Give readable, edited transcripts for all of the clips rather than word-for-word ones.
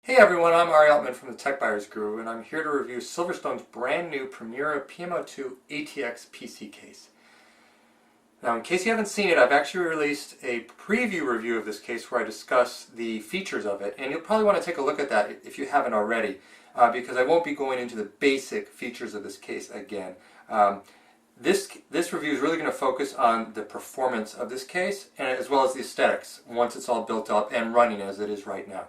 Hey everyone, I'm Ari Altman from the Tech Buyers Guru, and I'm here to review SilverStone's brand new Primera PM02 ATX PC case. Now, in case you haven't seen it, I've actually released a preview review of this case where I discuss the features of it, and you'll probably want to take a look at that if you haven't already, because I won't be going into the basic features of this case again. This review is really going to focus on the performance of this case, and as well as the aesthetics, once it's all built up and running as it is right now.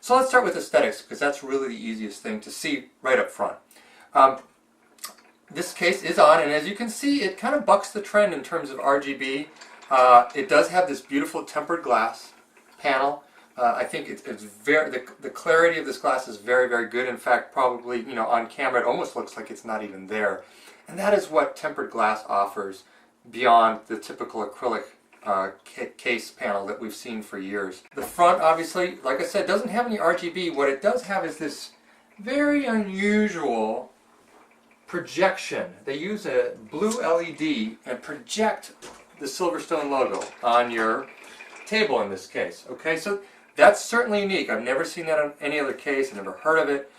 So let's start with aesthetics, because that's really the easiest thing to see right up front. This case is on, and as you can see, it kind of bucks the trend in terms of RGB. It does have this beautiful tempered glass panel. I think it's very the clarity of this glass is very, very good. In fact, probably on camera it almost looks like it's not even there. And that is what tempered glass offers beyond the typical acrylic case panel that we've seen for years. The front, obviously, like I said, doesn't have any RGB. What it does have is this very unusual projection. They use a blue LED and project the SilverStone logo on your table in this case. Okay, so that's certainly unique. I've never seen that on any other case. I've never heard of it.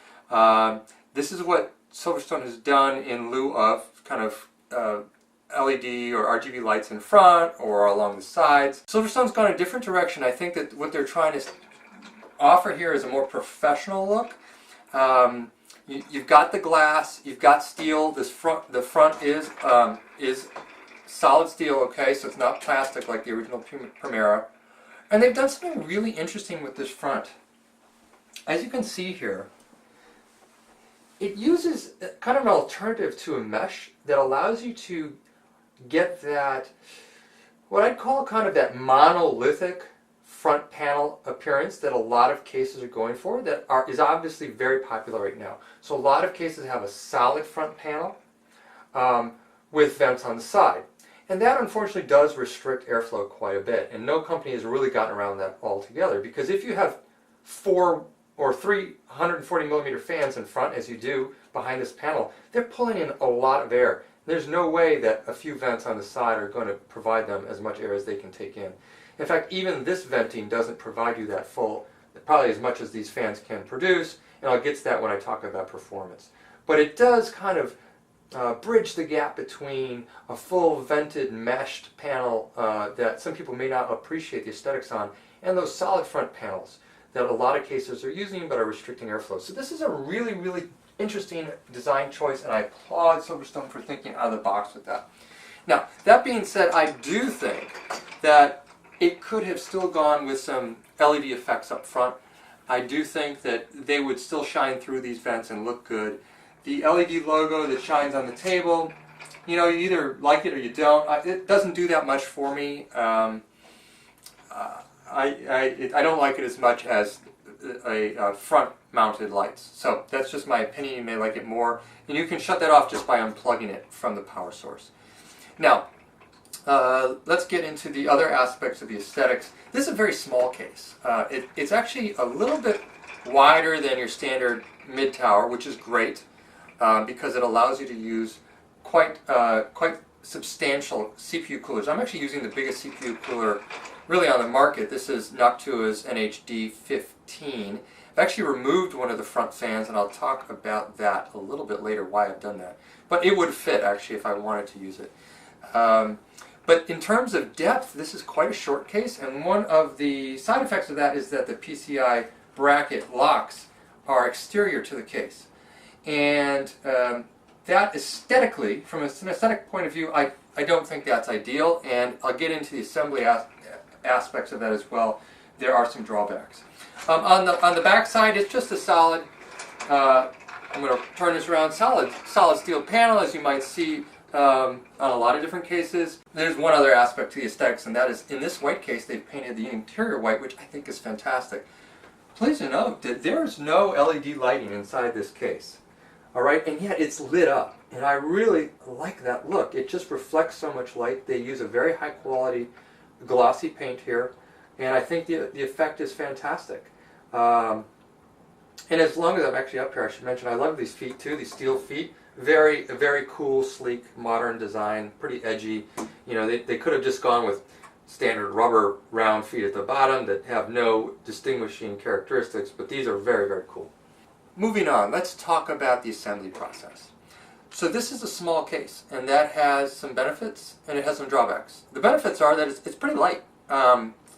This is what SilverStone has done in lieu of kind of LED or RGB lights in front or along the sides. SilverStone's gone a different direction. I think that what they're trying to offer here is a more professional look. You've got the glass, you've got steel. The front is solid steel, okay, so it's not plastic like the original Primera. And they've done something really interesting with this front. As you can see here, it uses kind of an alternative to a mesh that allows you to get that, what I'd call kind of that monolithic front panel appearance that a lot of cases are going for, that is obviously very popular right now. So a lot of cases have a solid front panel with vents on the side. And that unfortunately does restrict airflow quite a bit, and no company has really gotten around that altogether, because if you have 4 or 340 millimeter fans in front, as you do behind this panel, they're pulling in a lot of air. There's no way that a few vents on the side are going to provide them as much air as they can take in. In fact, even this venting doesn't provide you that full, probably as much as these fans can produce, and I'll get to that when I talk about performance. But it does kind of bridge the gap between a full vented meshed panel that some people may not appreciate the aesthetics on, and those solid front panels that a lot of cases are using but are restricting airflow. So this is a really, really interesting design choice, and I applaud SilverStone for thinking out of the box with that. Now, that being said, I do think that it could have still gone with some LED effects up front. I do think that they would still shine through these vents and look good. The LED logo that shines on the table, you either like it or you don't. It doesn't do that much for me. I don't like it as much as a front-mounted lights. So that's just my opinion. You may like it more. And you can shut that off just by unplugging it from the power source. Now, let's get into the other aspects of the aesthetics. This is a very small case. It's actually a little bit wider than your standard mid-tower, which is great because it allows you to use quite substantial CPU coolers. I'm actually using the biggest CPU cooler really on the market. This is Noctua's NHD15. I've actually removed one of the front fans, and I'll talk about that a little bit later, why I've done that. But it would fit actually if I wanted to use it. But in terms of depth, this is quite a short case, and one of the side effects of that is that the PCI bracket locks are exterior to the case. And that aesthetically, from an aesthetic point of view, I don't think that's ideal, and I'll get into the assembly aspects of that as well. There are some drawbacks. On the back side, it's just a solid, I'm going to turn this around, solid steel panel, as you might see on a lot of different cases. There's one other aspect to the aesthetics, and that is, in this white case, they've painted the interior white, which I think is fantastic. Please note that there's no LED lighting inside this case. Alright, and yet it's lit up, and I really like that look. It just reflects so much light. They use a very high quality glossy paint here, and I think the effect is fantastic. And as long as I'm actually up here, I should mention I love these feet too, these steel feet. Very cool, sleek, modern design, pretty edgy. They could have just gone with standard rubber round feet at the bottom that have no distinguishing characteristics, but these are very, very cool. Moving on, let's talk about the assembly process. So this is a small case, and that has some benefits and it has some drawbacks. The benefits are that it's pretty light,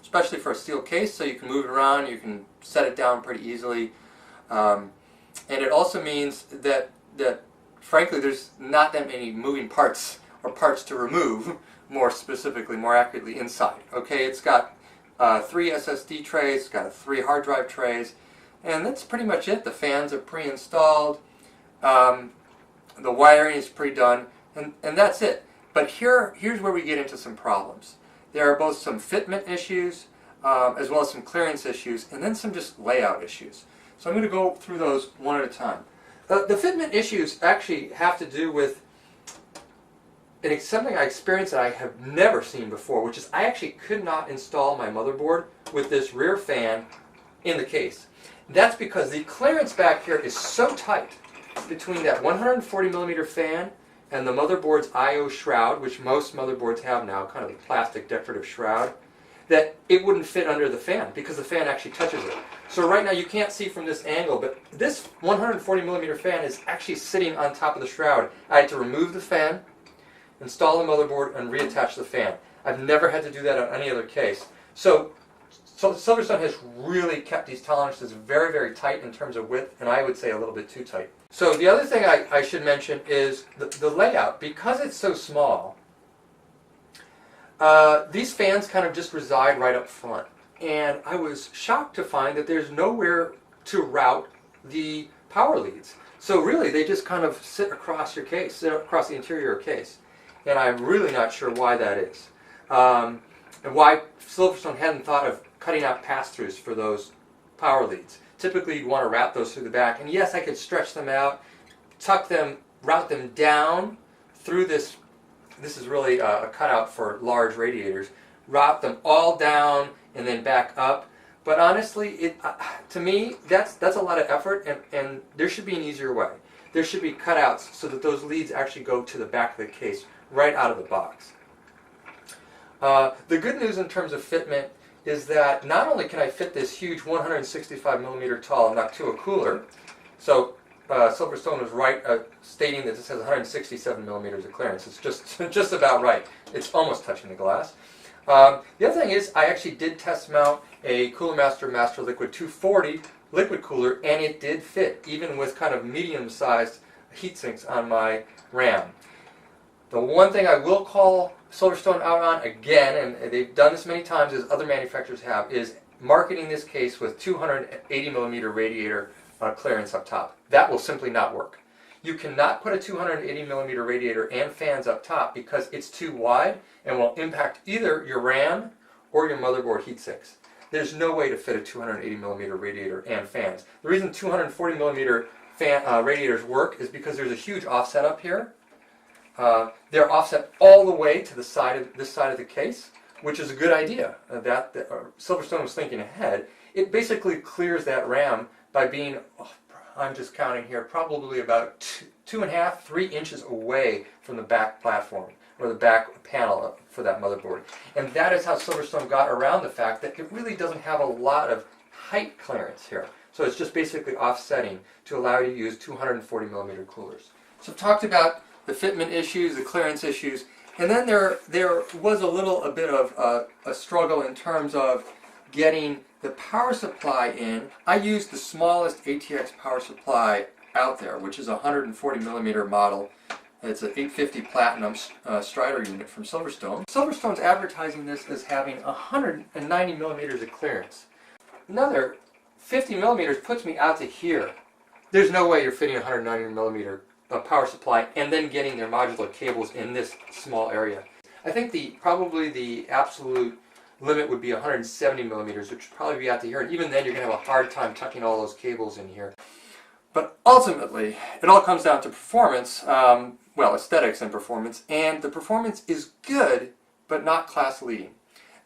especially for a steel case, so you can move it around, you can set it down pretty easily. And it also means that frankly, there's not that many moving parts or parts to remove, more specifically, more accurately, inside. Okay, it's got 3 SSD trays, it's got 3 hard drive trays, and that's pretty much it. The fans are pre-installed, the wiring is pre-done, and that's it. But here's where we get into some problems. There are both some fitment issues, as well as some clearance issues, and then some just layout issues. So I'm going to go through those one at a time. The fitment issues actually have to do with something I experienced that I have never seen before, which is I actually could not install my motherboard with this rear fan in the case. That's because the clearance back here is so tight between that 140 millimeter fan and the motherboard's I/O shroud, which most motherboards have now, kind of a plastic decorative shroud, that it wouldn't fit under the fan because the fan actually touches it. So right now you can't see from this angle, but this 140 millimeter fan is actually sitting on top of the shroud. I had to remove the fan, install the motherboard, and reattach the fan. I've never had to do that on any other case. So SilverStone has really kept these tolerances very, very tight in terms of width, and I would say a little bit too tight. So the other thing I should mention is the layout. Because it's so small, these fans kind of just reside right up front. And I was shocked to find that there's nowhere to route the power leads. So really, they just kind of sit across your case, sit across the interior case. And I'm really not sure why that is. And why SilverStone hadn't thought of cutting out pass-throughs for those power leads. Typically, you'd want to route those through the back. And yes, I could stretch them out, tuck them, route them down through this. This is really a cutout for large radiators. Route them all down and then back up. But honestly, to me, that's a lot of effort, and there should be an easier way. There should be cutouts so that those leads actually go to the back of the case, right out of the box. The good news in terms of fitment is that not only can I fit this huge 165 millimeter tall Noctua cooler, so SilverStone was right stating that this has 167 millimeters of clearance. It's just about right. It's almost touching the glass. The other thing is I actually did test mount a Cooler Master Master Liquid 240 liquid cooler, and it did fit, even with kind of medium-sized heat sinks on my RAM. The one thing I will call SilverStone out on again, and they've done this many times as other manufacturers have, is marketing this case with 280 millimeter radiator clearance up top. That will simply not work. You cannot put a 280 millimeter radiator and fans up top because it's too wide and will impact either your RAM or your motherboard heat sinks. There's no way to fit a 280 millimeter radiator and fans. The reason 240 millimeter radiators work is because there's a huge offset up here. They're offset all the way to the side of this side of the case, which is a good idea. SilverStone was thinking ahead. It basically clears that RAM by being, I'm just counting here, probably about 2.5, 3 inches away from the back platform or the back panel for that motherboard. And that is how SilverStone got around the fact that it really doesn't have a lot of height clearance here. So it's just basically offsetting to allow you to use 240 millimeter coolers. So I've talked about the fitment issues, the clearance issues, and then there was a bit of a struggle in terms of getting the power supply in. I used the smallest ATX power supply out there, which is a 140 millimeter model. It's an 850 Platinum Strider unit from SilverStone. SilverStone's advertising this as having 190 millimeters of clearance. Another 50 millimeters puts me out to here. There's no way you're fitting a 190 millimeter power supply and then getting their modular cables in this small area. I think probably the absolute limit would be 170 millimeters, which would probably be out to here, and even then you're going to have a hard time tucking all those cables in here. But ultimately, it all comes down to performance, well, aesthetics and performance, and the performance is good, but not class leading.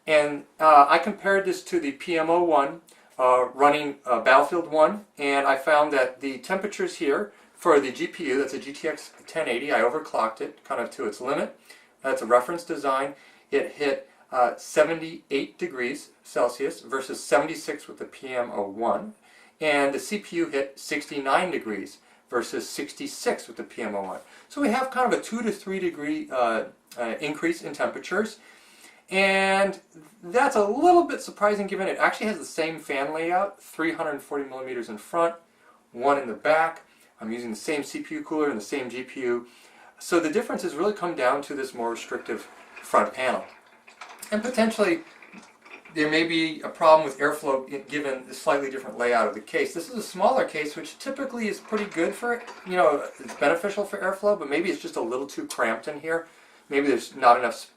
And I compared this to the PM01 running Battlefield 1, and I found that the temperatures here for the GPU, that's a GTX 1080, I overclocked it kind of to its limit. That's a reference design. It hit 78 degrees Celsius versus 76 with the PM01, and the CPU hit 69 degrees versus 66 with the PM01. So we have kind of a 2 to 3 degree increase in temperatures, and that's a little bit surprising given it actually has the same fan layout, 340 millimeters in front, 1 in the back. I'm using the same CPU cooler and the same GPU. So the difference has really come down to this more restrictive front panel. And potentially there may be a problem with airflow given the slightly different layout of the case. This is a smaller case, which typically is pretty good for, it's beneficial for airflow, but maybe it's just a little too cramped in here. Maybe there's not enough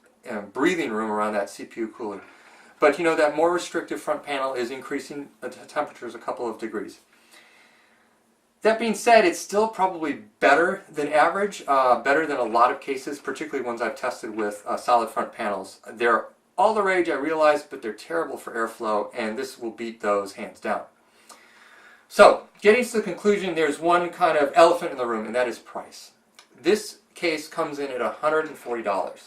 breathing room around that CPU cooler. But that more restrictive front panel is increasing the temperatures a couple of degrees. That being said, it's still probably better than average, better than a lot of cases, particularly ones I've tested with solid front panels. They're all the rage, I realize, but they're terrible for airflow, and this will beat those hands down. So, getting to the conclusion, there's one kind of elephant in the room, and that is price. This case comes in at $140.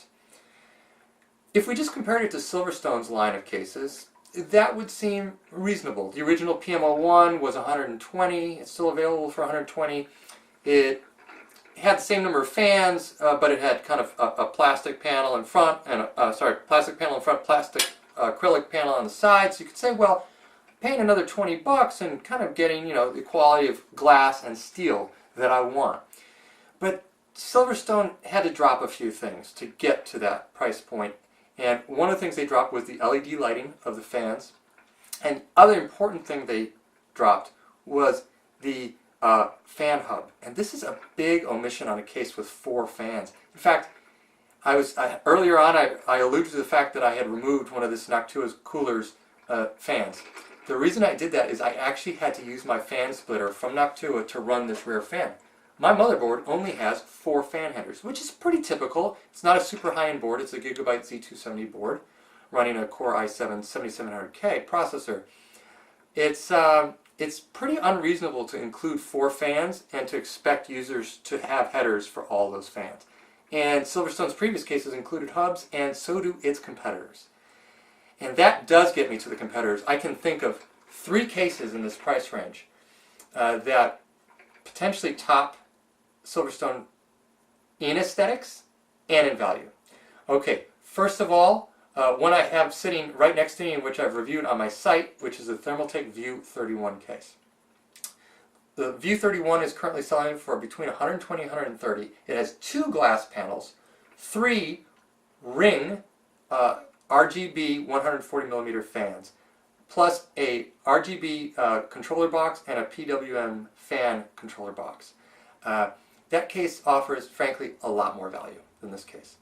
If we just compared it to SilverStone's line of cases, that would seem reasonable. The original PM01 was $120. It's still available for $120. It had the same number of fans, but it had kind of a plastic panel in front, and plastic panel in front, plastic acrylic panel on the side. So you could say, well, paying another $20 and kind of getting, the quality of glass and steel that I want. But SilverStone had to drop a few things to get to that price point. And one of the things they dropped was the LED lighting of the fans. And other important thing they dropped was the fan hub. And this is a big omission on a case with 4 fans. In fact, earlier on I alluded to the fact that I had removed one of this Noctua's cooler's fans. The reason I did that is I actually had to use my fan splitter from Noctua to run this rear fan. My motherboard only has 4 fan headers, which is pretty typical. It's not a super high-end board. It's a Gigabyte Z270 board running a Core i7 7700K processor. It's pretty unreasonable to include 4 fans and to expect users to have headers for all those fans. And SilverStone's previous cases included hubs, and so do its competitors. And that does get me to the competitors. I can think of 3 cases in this price range that potentially top SilverStone in aesthetics and in value. Okay, first of all, one I have sitting right next to me, which I've reviewed on my site, which is the Thermaltake View 31 case. The View 31 is currently selling for between $120 and $130. It has 2 glass panels, 3 ring RGB 140mm fans, plus a RGB controller box and a PWM fan controller box. That case offers, frankly, a lot more value than this case.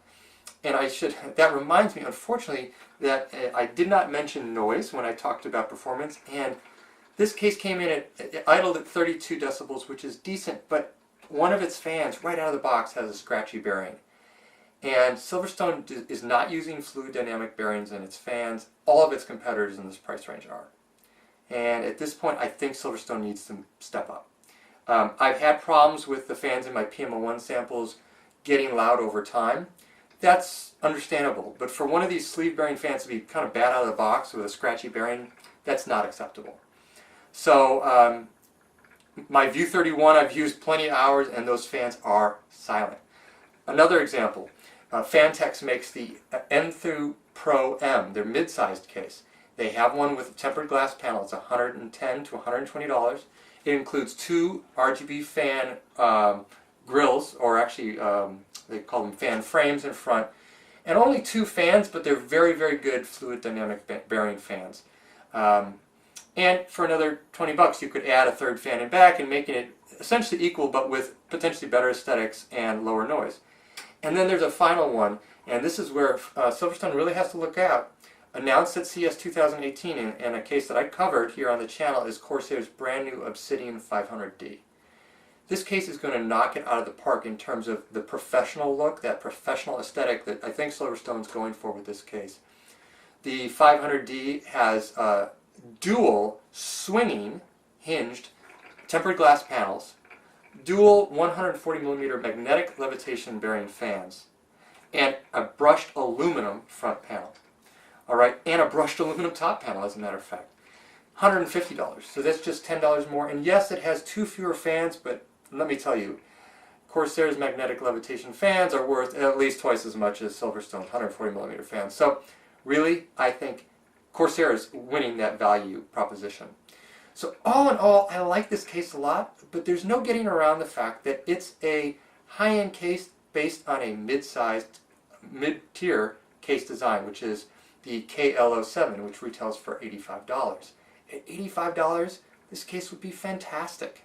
And that reminds me, unfortunately, that I did not mention noise when I talked about performance, and this case came in idled at 32 decibels, which is decent, but one of its fans right out of the box has a scratchy bearing. And SilverStone is not using fluid dynamic bearings in its fans. All of its competitors in this price range are. And at this point, I think SilverStone needs to step up. I've had problems with the fans in my PM01 samples getting loud over time. That's understandable, but for one of these sleeve bearing fans to be kind of bad out of the box with a scratchy bearing, that's not acceptable. So my View 31 I've used plenty of hours, and those fans are silent. Another example, Fantex makes the M02 Pro M, their mid-sized case. They have one with a tempered glass panel. It's $110 to $120. It includes 2 RGB fan grills, or actually they call them fan frames in front, and only 2 fans, but they're very, very good fluid dynamic bearing fans. And for another $20, you could add a 3rd fan in back and making it essentially equal, but with potentially better aesthetics and lower noise. And then there's a final one, and this is where SilverStone really has to look out. Announced at CES 2018, and a case that I covered here on the channel, is Corsair's brand new Obsidian 500D. This case is going to knock it out of the park in terms of the professional look, that professional aesthetic that I think SilverStone's going for with this case. The 500D has dual swinging, hinged, tempered glass panels, dual 140mm magnetic levitation bearing fans, and a brushed aluminum front panel. all right, and a brushed aluminum top panel, as a matter of fact. $150, so that's just $10 more. And yes, it has 2 fewer fans, but let me tell you, Corsair's magnetic levitation fans are worth at least twice as much as SilverStone's 140mm fans. So really, I think Corsair is winning that value proposition. So all in all, I like this case a lot, but there's no getting around the fact that it's a high-end case based on a mid-sized, mid-tier case design, which is the KL07, which retails for $85. At $85, this case would be fantastic.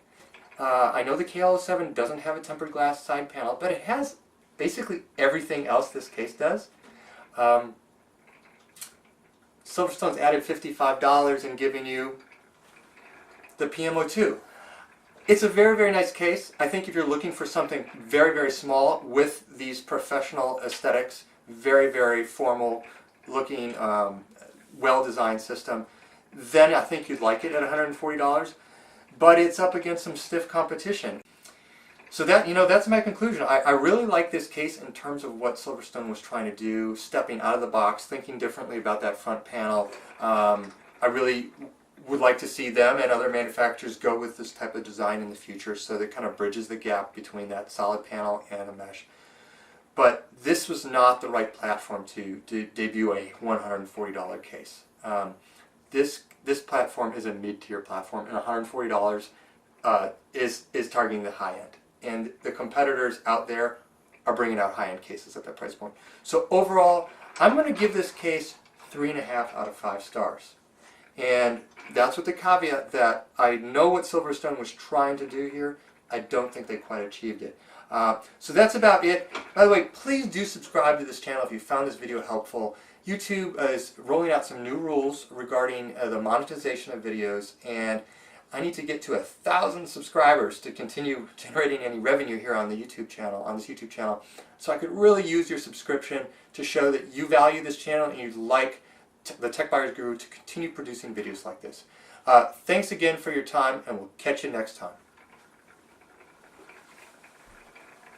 I know the KL07 doesn't have a tempered glass side panel, but it has basically everything else this case does. SilverStone's added $55 and giving you the PM02. It's a very, very nice case. I think if you're looking for something very, very small with these professional aesthetics, very, very formal looking, well-designed system, then I think you'd like it at $140. But it's up against some stiff competition. So that, that's my conclusion. I really like this case in terms of what SilverStone was trying to do, stepping out of the box, thinking differently about that front panel. I really would like to see them and other manufacturers go with this type of design in the future, so that kind of bridges the gap between that solid panel and a mesh. But this was not the right platform to debut a $140 case. This platform is a mid-tier platform, and $140 is targeting the high end. And the competitors out there are bringing out high-end cases at that price point. So overall, I'm going to give this case 3.5 out of 5 stars. And that's with the caveat that I know what SilverStone was trying to do here. I don't think they quite achieved it. So that's about it. By the way, please do subscribe to this channel if you found this video helpful. YouTube is rolling out some new rules regarding the monetization of videos, and I need to get to 1,000 subscribers to continue generating any revenue here on the YouTube channel, on this YouTube channel. So I could really use your subscription to show that you value this channel and you'd like the Tech Buyers Guru to continue producing videos like this. Thanks again for your time, and we'll catch you next time.